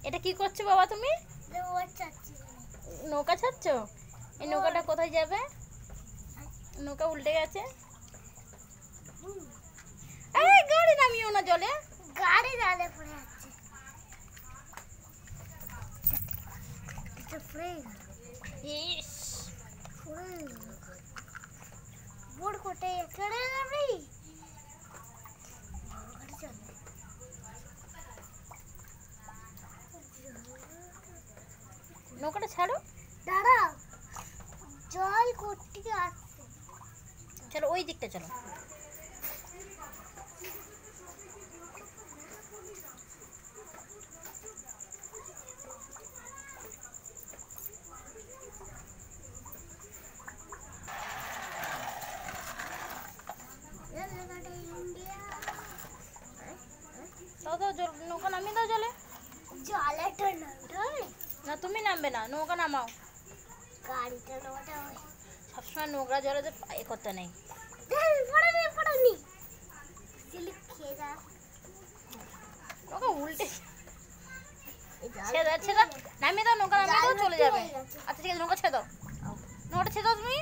এটা কি করছো বাবা তুমি? নৌকা ছাড়ছ? এই নৌকাটা কোথায় যাবে? নৌকা উল্টে গেছে। এই গাড়ি নামিও না জলে। গাড়ি জলে পড়ে যাচ্ছে। এটা ফ্রেন্ড ইস বোর্ড কোটে এখানে যাবি। নৌকাটা ছাড়ো। দাঁড়াও, জল কোত্থেকে আসছে? চলো ওই দিকটা চলো। দাও দাও নৌকা নামিয়ে দাও জলে। জলে তো নামবে না, তুমি নামবে না, নৌকা নামাও। গাড়িটা নামাতে হয়। সবসময় নোংরা জলে তো এ করতে নেই। পড়ানি সিলিপ খেয়ে যা। নৌকা উল্টে ছেড়ে দাও, নামিয়ে দাও, নৌকা নামিয়ে দাও, চলে যাবে। আচ্ছা ঠিক আছে, নৌকা ছেড়ে দাও, নৌকাটা ছেড়ে দাও তুমি।